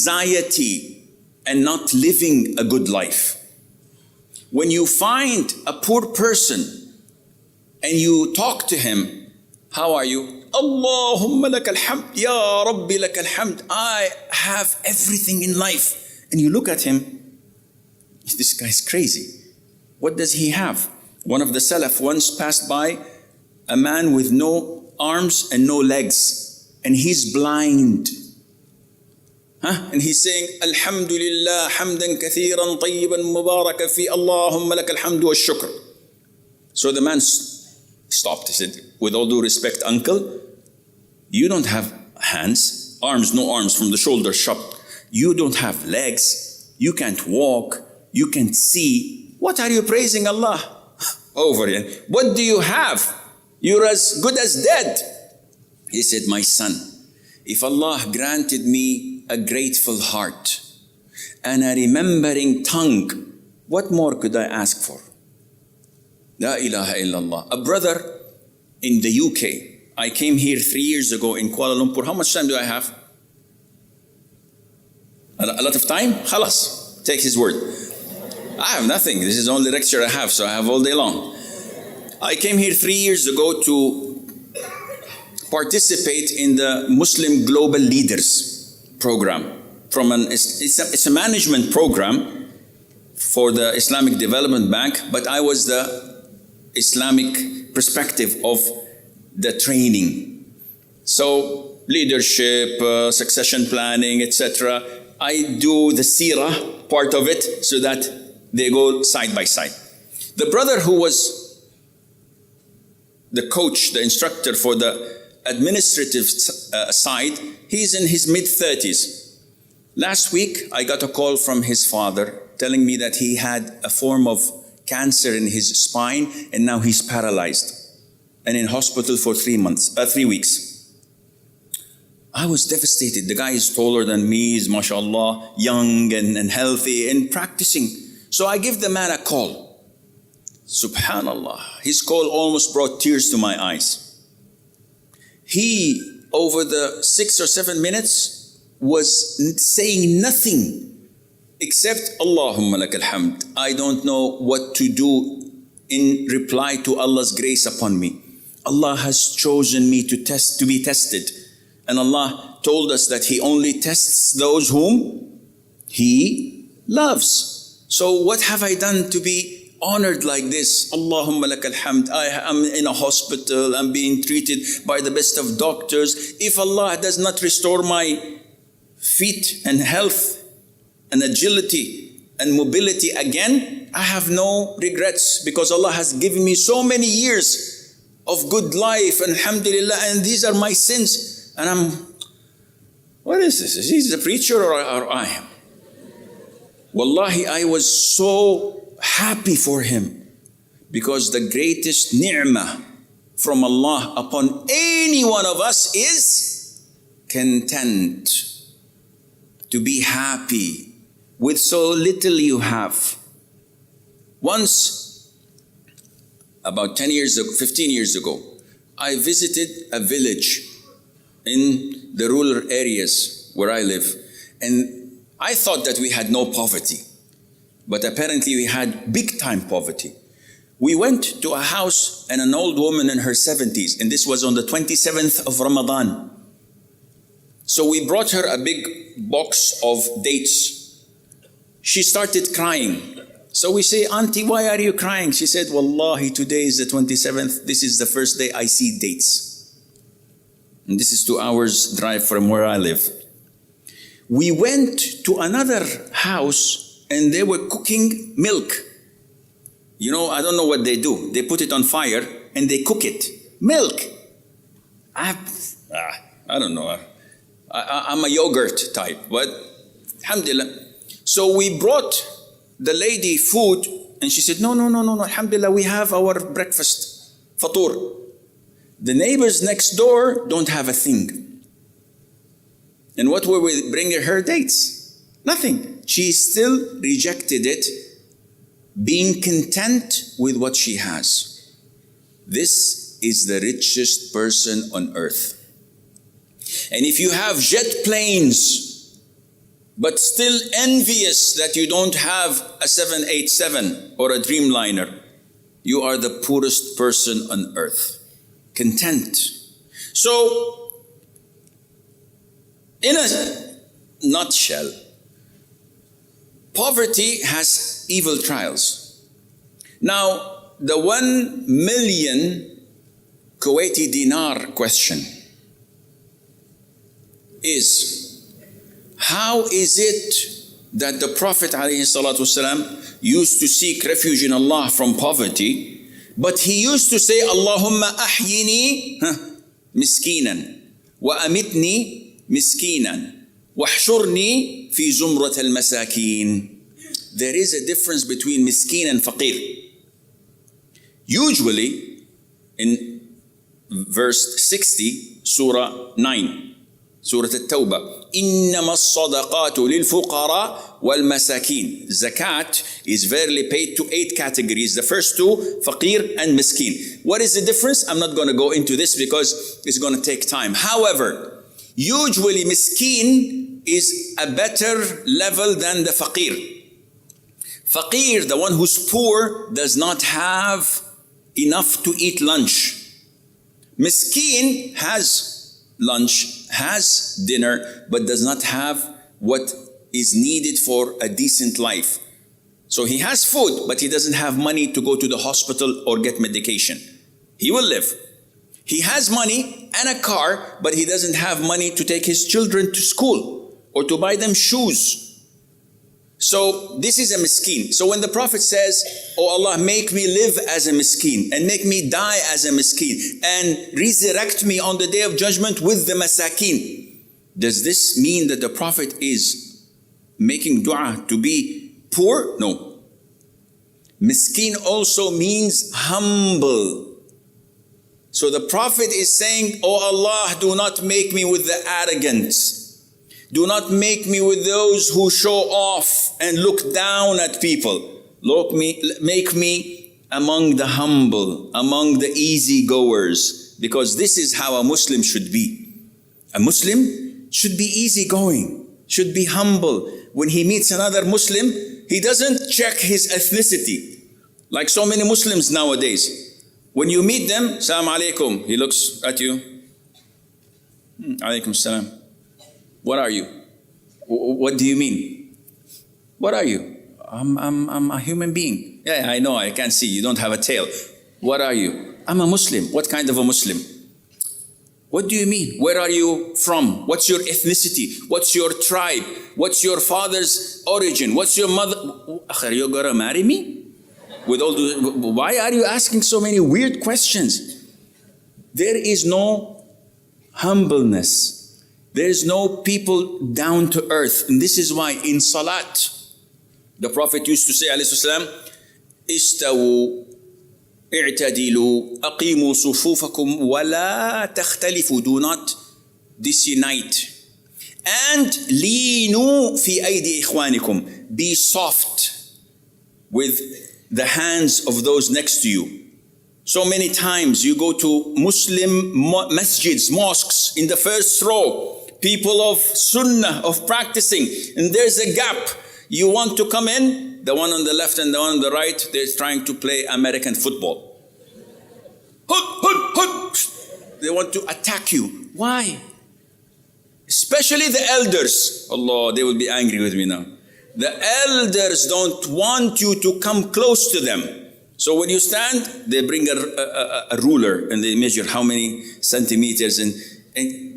anxiety and not living a good life. When you find a poor person and you talk to him, how are you? Allahumma lakal hamd, ya Rabbi lakal hamd. I have everything in life. And you look at him, this guy's crazy. What does he have? One of the Salaf once passed by a man with no arms and no legs, and he's blind. And he's saying, Alhamdulillah, hamdan kathiran tayyiban mubarakan fi Allahumma lakal hamdu wa shukr. So the man stopped. He said, with all due respect, uncle, you don't have hands, arms, no arms from the shoulder up. You don't have legs. You can't walk. You can't see. What are you praising Allah over here? What do you have? You're as good as dead. He said, my son, if Allah granted me a grateful heart and a remembering tongue, what more could I ask for? La ilaha illallah. A brother in the UK, I came here 3 years ago in Kuala Lumpur. How much time do I have? A lot of time? Khalas, take his word. I have nothing. This is the only lecture I have, so I have all day long. I came here 3 years ago to participate in the Muslim Global Leaders program. It's a management program for the Islamic Development Bank, but I was the Islamic perspective of the training. So leadership, succession planning, etc. I do the seerah part of it so that they go side by side. The brother who was the coach, the instructor for the administrative side, he's in his mid-30s. Last week, I got a call from his father telling me that he had a form of cancer in his spine and now he's paralyzed and in hospital for 3 weeks. I was devastated. The guy is taller than me, is mashallah, young and healthy and practicing. So I give the man a call. Subhanallah, his call almost brought tears to my eyes. He, over the 6 or 7 minutes, was saying nothing except Allahumma lakal hamd. I don't know what to do in reply to Allah's grace upon me. Allah has chosen me to be tested. And Allah told us that He only tests those whom He loves. So what have I done to be honored like this? Allahumma lakal hamd. I am in a hospital. I'm being treated by the best of doctors. If Allah does not restore my feet and health and agility and mobility again, I have no regrets because Allah has given me so many years of good life, and alhamdulillah, and these are my sins. And what is this? Is he the preacher or I am? Wallahi, I was so happy for him because the greatest ni'mah from Allah upon any one of us is content, to be happy with so little you have. Once, about 15 years ago, I visited a village in the rural areas where I live, and I thought that we had no poverty, but apparently we had big time poverty. We went to a house and an old woman in her 70s, and this was on the 27th of Ramadan. So we brought her a big box of dates. She started crying. So we say, Auntie, why are you crying? She said, Wallahi, today is the 27th. This is the first day I see dates. And this is 2 hours drive from where I live. We went to another house and they were cooking milk. You know, I don't know what they do. They put it on fire and they cook it. Milk. I don't know. I'm a yogurt type, but alhamdulillah. So we brought the lady food and she said, no, alhamdulillah, we have our breakfast, fatur. The neighbors next door don't have a thing. And what were we bringing her? Dates. Nothing. She still rejected it, being content with what she has. This is the richest person on earth. And if you have jet planes but still envious that you don't have a 787 or a Dreamliner. You are the poorest person on earth. Content. So, in a nutshell, poverty has evil trials. Now, the 1 million Kuwaiti dinar question is, how is it that the Prophet ﷺ used to seek refuge in Allah from poverty, but he used to say, Allahumma ahyini miskinan wa amitni miskinan wa hshurni fi zumrat al-masakin. There is a difference between miskin and faqir. Usually, in verse 60, Surah 9, Surah At-Tawbah, إِنَّمَا الصَّدَقَاتُ لِلْفُقَرَاءِ وَالْمَسَاكِينَ. Zakat is verily paid to 8 categories. The first 2, faqir and miskin. What is the difference? I'm not going to go into this because it's going to take time. However, usually miskin is a better level than the faqir. Faqir, the one who's poor, does not have enough to eat lunch. Miskin has lunch, has dinner, but does not have what is needed for a decent life. So he has food, but he doesn't have money to go to the hospital or get medication. He will live. He has money and a car, but he doesn't have money to take his children to school or to buy them shoes. So this is a miskin. So when the Prophet says, oh Allah, make me live as a miskin and make me die as a miskin and resurrect me on the day of judgment with the masakin, does this mean that the Prophet is making dua to be poor? No. Miskin also means humble. So the Prophet is saying, oh Allah, do not make me with the arrogance. Do not make me with those who show off and look down at people. Make me among the humble, among the easygoers, because this is how a Muslim should be. A Muslim should be easygoing, should be humble. When he meets another Muslim, he doesn't check his ethnicity, like so many Muslims nowadays. When you meet them, Assalamu alaikum, he looks at you. Alaikum salam. What are you? What do you mean? What are you? I'm a human being. Yeah, I know, I can't see. You don't have a tail. What are you? I'm a Muslim. What kind of a Muslim? What do you mean? Where are you from? What's your ethnicity? What's your tribe? What's your father's origin? What's your mother? You're gonna marry me? With all the, why are you asking so many weird questions? There is no humbleness. There is no people down to earth. And this is why in Salat, the Prophet used to say, alayhi salam, Istawu, i'tadilu, aqimu sufufakum, wa la takhtalifu. Do not disunite. And leenu fi aydi ikhwanikum. Be soft with the hands of those next to you. So many times you go to Muslim masjids, mosques, in the first row, people of sunnah, of practicing, and there's a gap. You want to come in, the one on the left and the one on the right, they're trying to play American football. They want to attack you. Why? Especially the elders. Allah, they will be angry with me now. The elders don't want you to come close to them. So when you stand, they bring a ruler and they measure how many centimeters, and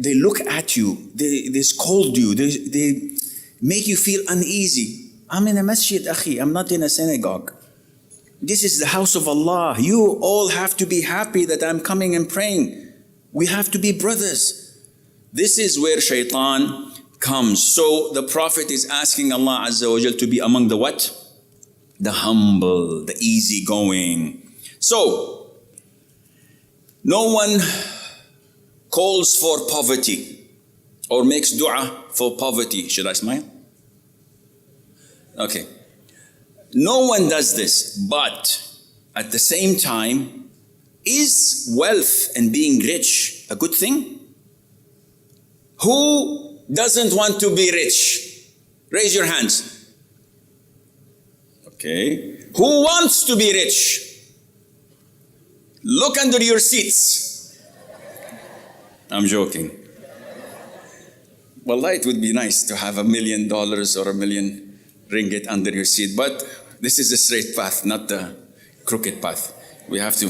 they look at you, they scold you, they make you feel uneasy. I'm in a masjid, akhi, I'm not in a synagogue. This is the house of Allah. You all have to be happy that I'm coming and praying. We have to be brothers. This is where shaitan comes. So the Prophet is asking Allah Azza wa Jal to be among the what? The humble, the easygoing. So, no one calls for poverty or makes dua for poverty. Should I smile? Okay. No one does this, but at the same time, is wealth and being rich a good thing? Who doesn't want to be rich? Raise your hands. Okay. Who wants to be rich? Look under your seats. I'm joking. Wallah, it would be nice to have $1 million or $1 million ringgit under your seat, but this is the straight path, not the crooked path. We have to